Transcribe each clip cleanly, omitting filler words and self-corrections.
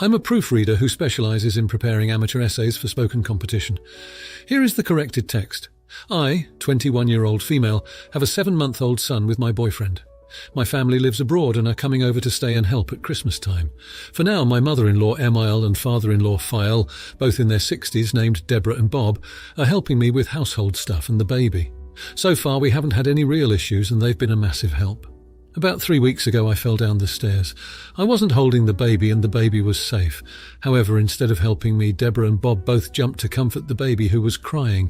I'm a proofreader who specializes in preparing amateur essays for spoken competition. Here is the corrected text. I, 21-year-old female, have a 7-month-old son with my boyfriend. My family lives abroad and are coming over to stay and help at Christmas time. For now, my mother-in-law Emile and father-in-law Fael, both in their 60s, named Deborah and Bob, are helping me with household stuff and the baby. So far, we haven't had any real issues and they've been a massive help. About 3 weeks ago, I fell down the stairs. I wasn't holding the baby and the baby was safe. However, instead of helping me, Deborah and Bob both jumped to comfort the baby who was crying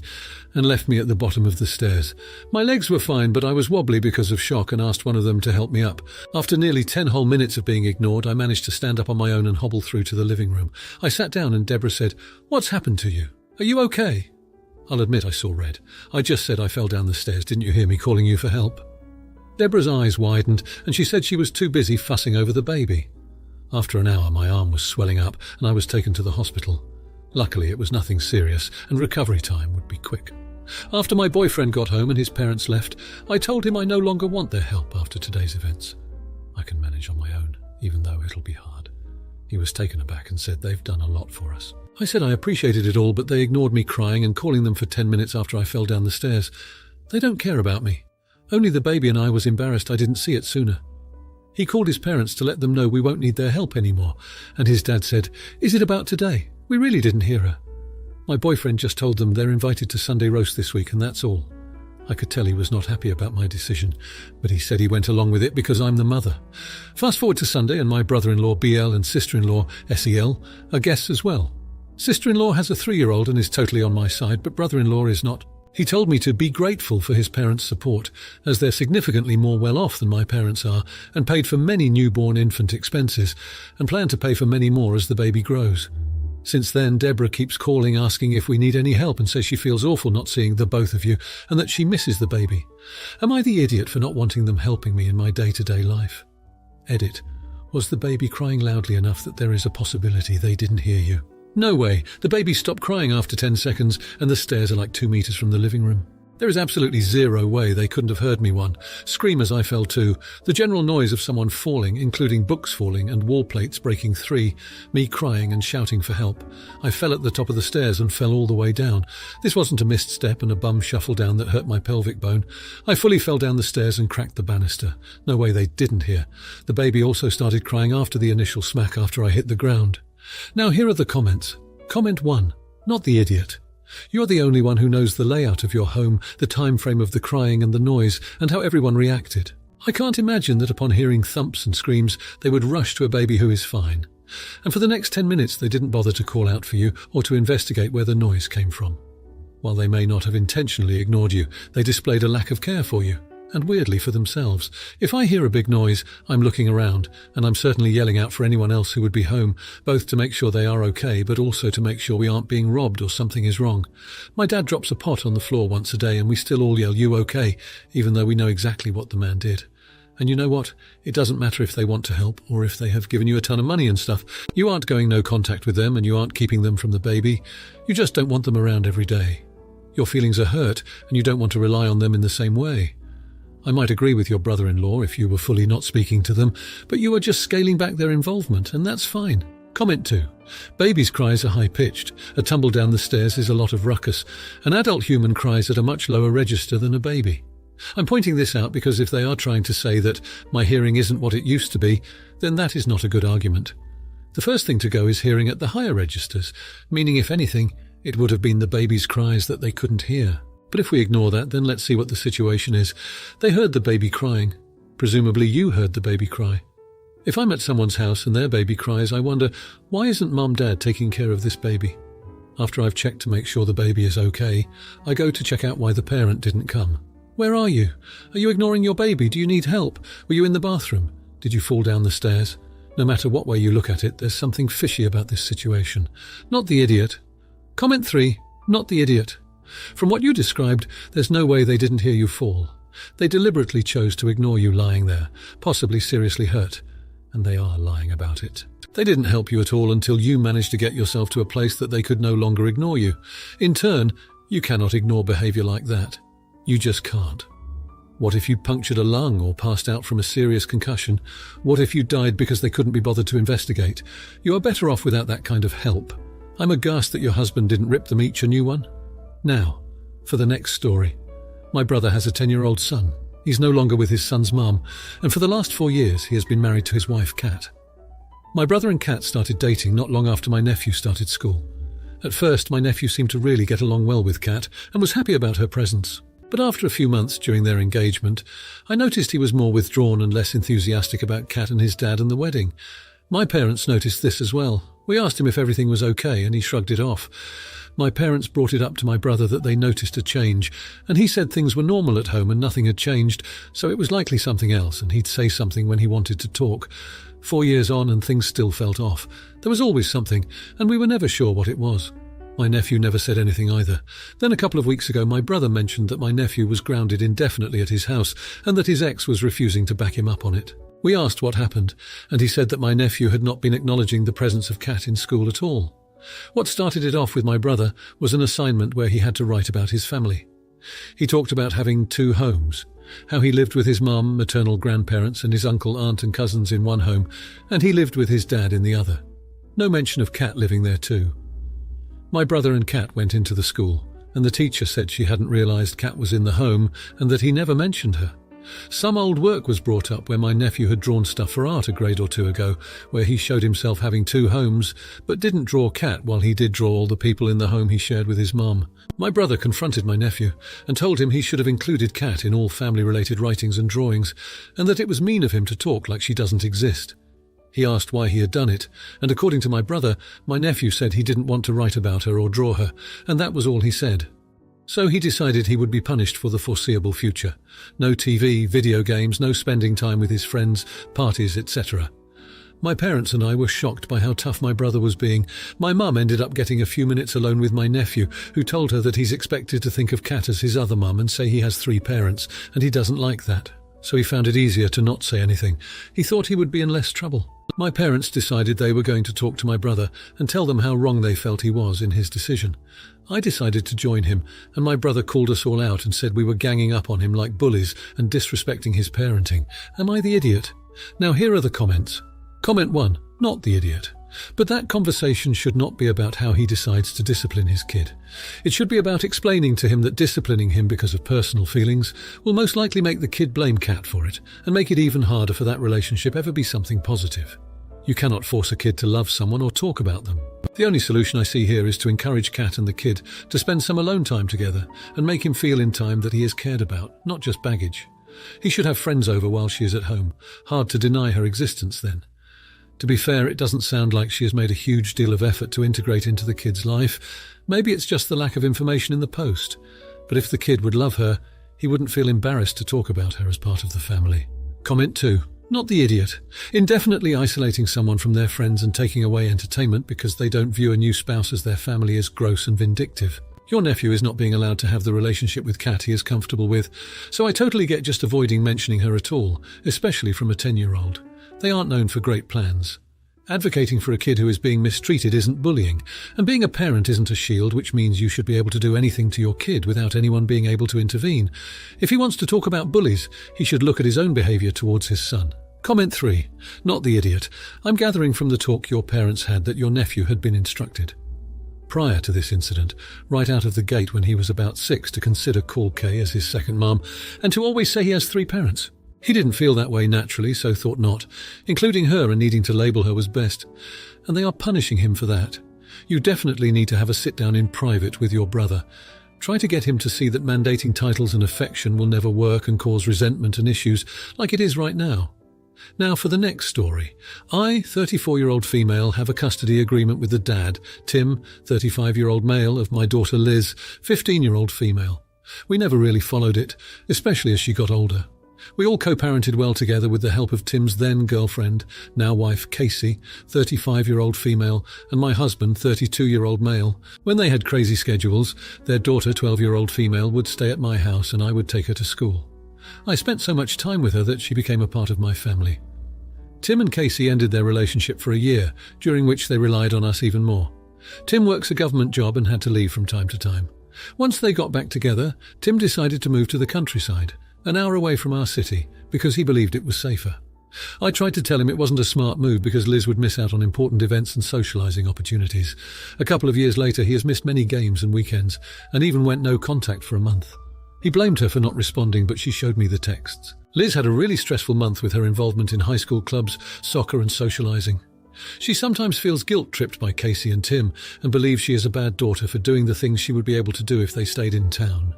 and left me at the bottom of the stairs. My legs were fine, but I was wobbly because of shock and asked one of them to help me up. After nearly 10 whole minutes of being ignored, I managed to stand up on my own and hobble through to the living room. I sat down and Deborah said, "What's happened to you? Are you okay?" I'll admit I saw red. I just said I fell down the stairs. Didn't you hear me calling you for help? Deborah's eyes widened and she said she was too busy fussing over the baby. After an hour, my arm was swelling up and I was taken to the hospital. Luckily, it was nothing serious and recovery time would be quick. After my boyfriend got home and his parents left, I told him I no longer want their help after today's events. I can manage on my own, even though it'll be hard. He was taken aback and said they've done a lot for us. I said I appreciated it all, but they ignored me crying and calling them for 10 minutes after I fell down the stairs. They don't care about me. Only the baby and I was embarrassed I didn't see it sooner. He called his parents to let them know we won't need their help anymore, and his dad said, "Is it about today? We really didn't hear her." My boyfriend just told them they're invited to Sunday roast this week, and that's all. I could tell he was not happy about my decision, but he said he went along with it because I'm the mother. Fast forward to Sunday, and my brother-in-law BL and sister-in-law SEL are guests as well. Sister-in-law has a 3-year-old and is totally on my side, but brother-in-law is not. He told me to be grateful for his parents' support, as they're significantly more well-off than my parents are, and paid for many newborn infant expenses, and plan to pay for many more as the baby grows. Since then, Deborah keeps calling asking if we need any help and says she feels awful not seeing the both of you, and that she misses the baby. Am I the idiot for not wanting them helping me in my day-to-day life? Edit. Was the baby crying loudly enough that there is a possibility they didn't hear you? No way. The baby stopped crying after 10 seconds and the stairs are like 2 meters from the living room. There is absolutely zero way they couldn't have heard me one. Scream as I fell too. The general noise of someone falling, including books falling and wall plates breaking 3, me crying and shouting for help. I fell at the top of the stairs and fell all the way down. This wasn't a missed step and a bum shuffle down that hurt my pelvic bone. I fully fell down the stairs and cracked the banister. No way they didn't hear. The baby also started crying after the initial smack after I hit the ground. Now here are the comments. Comment 1. Not the idiot. You're the only one who knows the layout of your home, the time frame of the crying and the noise, and how everyone reacted. I can't imagine that upon hearing thumps and screams, they would rush to a baby who is fine. And for the next 10 minutes, they didn't bother to call out for you or to investigate where the noise came from. While they may not have intentionally ignored you, they displayed a lack of care for you. And weirdly for themselves. If I hear a big noise, I'm looking around, and I'm certainly yelling out for anyone else who would be home, both to make sure they are okay, but also to make sure we aren't being robbed or something is wrong. My dad drops a pot on the floor once a day, and we still all yell, "You okay?" even though we know exactly what the man did. And you know what? It doesn't matter if they want to help, or if they have given you a ton of money and stuff. You aren't going no contact with them, and you aren't keeping them from the baby. You just don't want them around every day. Your feelings are hurt, and you don't want to rely on them in the same way. I might agree with your brother-in-law if you were fully not speaking to them, but you are just scaling back their involvement, and that's fine. Comment 2. Babies' cries are high-pitched. A tumble down the stairs is a lot of ruckus. An adult human cries at a much lower register than a baby. I'm pointing this out because if they are trying to say that my hearing isn't what it used to be, then that is not a good argument. The first thing to go is hearing at the higher registers, meaning if anything, it would have been the baby's cries that they couldn't hear. But if we ignore that, then let's see what the situation is. They heard the baby crying. Presumably you heard the baby cry. If I'm at someone's house and their baby cries, I wonder, why isn't Dad taking care of this baby? After I've checked to make sure the baby is okay, I go to check out why the parent didn't come. Where are you? Are you ignoring your baby? Do you need help? Were you in the bathroom? Did you fall down the stairs? No matter what way you look at it, there's something fishy about this situation. Not the idiot. Comment 3. Not the idiot. From what you described, there's no way they didn't hear you fall. They deliberately chose to ignore you lying there, possibly seriously hurt, and they are lying about it. They didn't help you at all until you managed to get yourself to a place that they could no longer ignore you. In turn, you cannot ignore behavior like that. You just can't. What if you punctured a lung or passed out from a serious concussion? What if you died because they couldn't be bothered to investigate? You are better off without that kind of help. I'm aghast that your husband didn't rip them each a new one. Now, for the next story. My brother has a 10-year-old son. He's no longer with his son's mum, and for the last 4 years he has been married to his wife, Kat. My brother and Kat started dating not long after my nephew started school. At first, my nephew seemed to really get along well with Kat and was happy about her presence. But after a few months during their engagement, I noticed he was more withdrawn and less enthusiastic about Kat and his dad and the wedding. My parents noticed this as well. We asked him if everything was okay, and he shrugged it off. My parents brought it up to my brother that they noticed a change, and he said things were normal at home and nothing had changed, so it was likely something else, and he'd say something when he wanted to talk. 4 years on and things still felt off. There was always something, and we were never sure what it was. My nephew never said anything either. Then a couple of weeks ago, my brother mentioned that my nephew was grounded indefinitely at his house and that his ex was refusing to back him up on it. We asked what happened, and he said that my nephew had not been acknowledging the presence of Kat in school at all. What started it off with my brother was an assignment where he had to write about his family. He talked about having 2 homes, how he lived with his mum, maternal grandparents, and his uncle, aunt and cousins in one home, and he lived with his dad in the other. No mention of Kat living there too. My brother and Kat went into the school, and the teacher said she hadn't realised Kat was in the home and that he never mentioned her. Some old work was brought up where my nephew had drawn stuff for art a grade or 2 ago, where he showed himself having 2 homes, but didn't draw Kat while he did draw all the people in the home he shared with his mum. My brother confronted my nephew and told him he should have included Kat in all family-related writings and drawings, and that it was mean of him to talk like she doesn't exist. He asked why he had done it, and according to my brother, my nephew said he didn't want to write about her or draw her, and that was all he said. So he decided he would be punished for the foreseeable future. No TV, video games, no spending time with his friends, parties, etc. My parents and I were shocked by how tough my brother was being. My mum ended up getting a few minutes alone with my nephew, who told her that he's expected to think of Kat as his other mum and say he has 3 parents, and he doesn't like that. So he found it easier to not say anything. He thought he would be in less trouble. My parents decided they were going to talk to my brother and tell them how wrong they felt he was in his decision. I decided to join him, and my brother called us all out and said we were ganging up on him like bullies and disrespecting his parenting. Am I the idiot? Now here are the comments. Comment 1. Not the idiot. But that conversation should not be about how he decides to discipline his kid. It should be about explaining to him that disciplining him because of personal feelings will most likely make the kid blame Kat for it and make it even harder for that relationship ever be something positive. You cannot force a kid to love someone or talk about them. The only solution I see here is to encourage Kat and the kid to spend some alone time together and make him feel in time that he is cared about, not just baggage. He should have friends over while she is at home. Hard to deny her existence then. To be fair, it doesn't sound like she has made a huge deal of effort to integrate into the kid's life. Maybe it's just the lack of information in the post. But if the kid would love her, he wouldn't feel embarrassed to talk about her as part of the family. Comment 2. Not the idiot. Indefinitely isolating someone from their friends and taking away entertainment because they don't view a new spouse as their family is gross and vindictive. Your nephew is not being allowed to have the relationship with Kat he is comfortable with, so I totally get just avoiding mentioning her at all, especially from a 10-year-old. They aren't known for great plans. Advocating for a kid who is being mistreated isn't bullying, and being a parent isn't a shield, which means you should be able to do anything to your kid without anyone being able to intervene. If he wants to talk about bullies, he should look at his own behaviour towards his son. Comment 3. Not the idiot. I'm gathering from the talk your parents had that your nephew had been instructed prior to this incident, right out of the gate when he was about 6, to consider Call Kay as his second mum, and to always say he has 3 parents. He didn't feel that way naturally, so thought not. Including her and needing to label her was best. And they are punishing him for that. You definitely need to have a sit-down in private with your brother. Try to get him to see that mandating titles and affection will never work and cause resentment and issues like it is right now. Now for the next story. I, 34-year-old female, have a custody agreement with the dad, Tim, 35-year-old male, of my daughter Liz, 15-year-old female. We never really followed it, especially as she got older. We all co-parented well together with the help of Tim's then-girlfriend, now wife Casey, 35-year-old female, and my husband, 32-year-old male. When they had crazy schedules, their daughter, 12-year-old female, would stay at my house and I would take her to school. I spent so much time with her that she became a part of my family. Tim and Casey ended their relationship for a year, during which they relied on us even more. Tim works a government job and had to leave from time to time. Once they got back together, Tim decided to move to the countryside, an hour away from our city, because he believed it was safer. I tried to tell him it wasn't a smart move because Liz would miss out on important events and socialising opportunities. A couple of years later, he has missed many games and weekends, and even went no contact for a month. He blamed her for not responding, but she showed me the texts. Liz had a really stressful month with her involvement in high school clubs, soccer and socialising. She sometimes feels guilt-tripped by Casey and Tim and believes she is a bad daughter for doing the things she would be able to do if they stayed in town.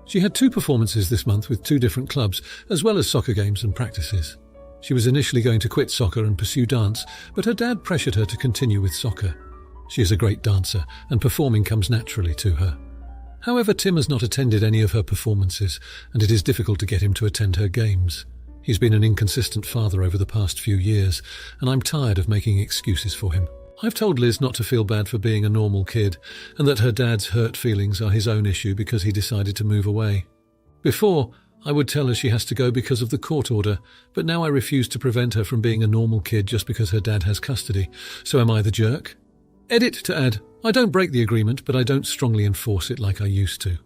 She had 2 performances this month with 2 different clubs, as well as soccer games and practices. She was initially going to quit soccer and pursue dance, but her dad pressured her to continue with soccer. She is a great dancer, and performing comes naturally to her. However, Tim has not attended any of her performances, and it is difficult to get him to attend her games. He's been an inconsistent father over the past few years, and I'm tired of making excuses for him. I've told Liz not to feel bad for being a normal kid, and that her dad's hurt feelings are his own issue because he decided to move away. Before, I would tell her she has to go because of the court order, but now I refuse to prevent her from being a normal kid just because her dad has custody. So am I the jerk? Edit to add, I don't break the agreement, but I don't strongly enforce it like I used to.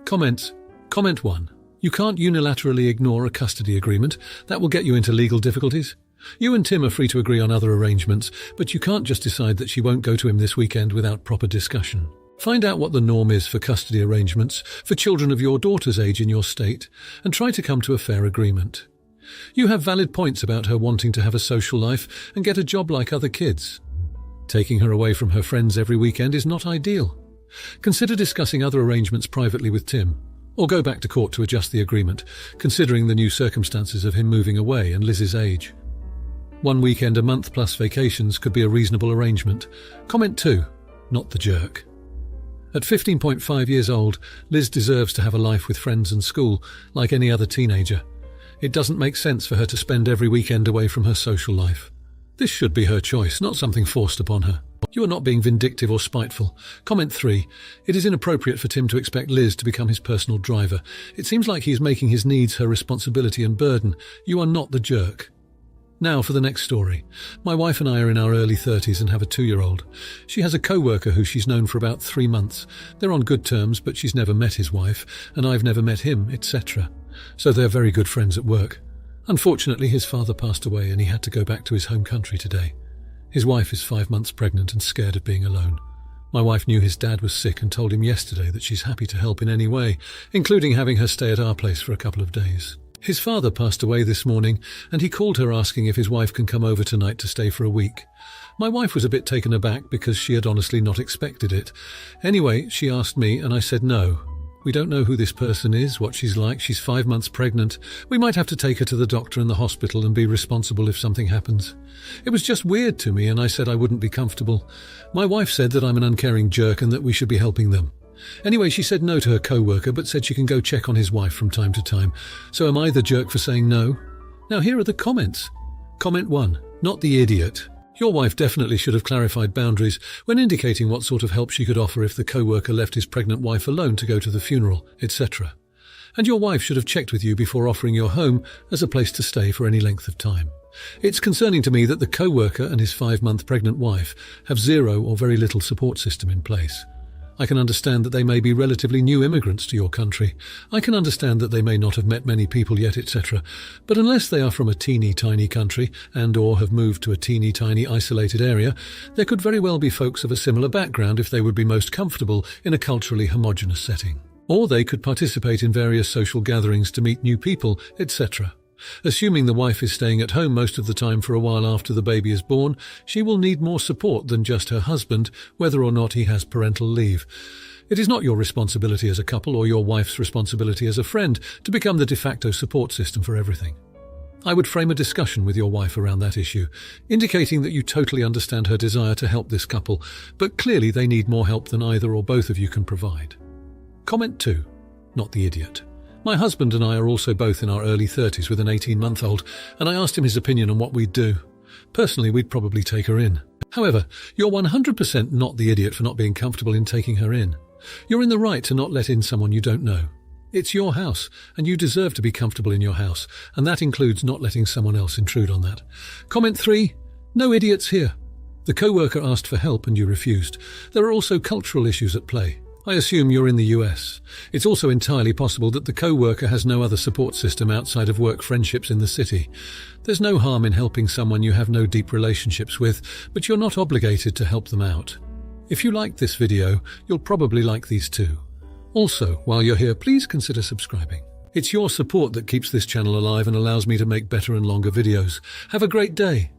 Comments. Comment 1. You can't unilaterally ignore a custody agreement. That will get you into legal difficulties. You and Tim are free to agree on other arrangements, but you can't just decide that she won't go to him this weekend without proper discussion. Find out what the norm is for custody arrangements for children of your daughter's age in your state, and try to come to a fair agreement. You have valid points about her wanting to have a social life and get a job like other kids. Taking her away from her friends every weekend is not ideal. Consider discussing other arrangements privately with Tim, or go back to court to adjust the agreement, considering the new circumstances of him moving away and Liz's age. 1 weekend a month plus vacations could be a reasonable arrangement. Comment 2. Not the jerk. At 15.5 years old, Liz deserves to have a life with friends and school, like any other teenager. It doesn't make sense for her to spend every weekend away from her social life. This should be her choice, not something forced upon her. You are not being vindictive or spiteful. Comment 3. It is inappropriate for Tim to expect Liz to become his personal driver. It seems like he is making his needs her responsibility and burden. You are not the jerk. Now for the next story. My wife and I are in our early 30s and have a 2-year-old. She has a co-worker who she's known for about 3 months. They're on good terms, but she's never met his wife, and I've never met him, etc. So they're very good friends at work. Unfortunately, his father passed away and he had to go back to his home country today. His wife is 5 months pregnant and scared of being alone. My wife knew his dad was sick and told him yesterday that she's happy to help in any way, including having her stay at our place for a couple of days. His father passed away this morning, and he called her asking if his wife can come over tonight to stay for a week. My wife was a bit taken aback because she had honestly not expected it. Anyway, she asked me, and I said no. We don't know who this person is, what she's like. She's 5 months pregnant. We might have to take her to the doctor and the hospital and be responsible if something happens. It was just weird to me, and I said I wouldn't be comfortable. My wife said that I'm an uncaring jerk and that we should be helping them. Anyway, she said no to her co-worker, but said she can go check on his wife from time to time. So am I the jerk for saying no? Now here are the comments. Comment 1. Not the idiot. Your wife definitely should have clarified boundaries when indicating what sort of help she could offer if the co-worker left his pregnant wife alone to go to the funeral, etc. And your wife should have checked with you before offering your home as a place to stay for any length of time. It's concerning to me that the co-worker and his 5-month pregnant wife have zero or very little support system in place. I can understand that they may be relatively new immigrants to your country. I can understand that they may not have met many people yet, etc. But unless they are from a teeny-tiny country and or have moved to a teeny-tiny isolated area, there could very well be folks of a similar background if they would be most comfortable in a culturally homogeneous setting. Or they could participate in various social gatherings to meet new people, etc. Assuming the wife is staying at home most of the time for a while after the baby is born, she will need more support than just her husband, whether or not he has parental leave. It is not your responsibility as a couple or your wife's responsibility as a friend to become the de facto support system for everything. I would frame a discussion with your wife around that issue, indicating that you totally understand her desire to help this couple, but clearly they need more help than either or both of you can provide. Comment 2. Not the idiot. My husband and I are also both in our early 30s with an 18-month-old, and I asked him his opinion on what we'd do. Personally, we'd probably take her in. However, you're 100% not the idiot for not being comfortable in taking her in. You're in the right to not let in someone you don't know. It's your house, and you deserve to be comfortable in your house, and that includes not letting someone else intrude on that. Comment 3. No idiots here. The co-worker asked for help and you refused. There are also cultural issues at play. I assume you're in the US. It's also entirely possible that the co-worker has no other support system outside of work friendships in the city. There's no harm in helping someone you have no deep relationships with, but you're not obligated to help them out. If you liked this video, you'll probably like these too. Also, while you're here, please consider subscribing. It's your support that keeps this channel alive and allows me to make better and longer videos. Have a great day.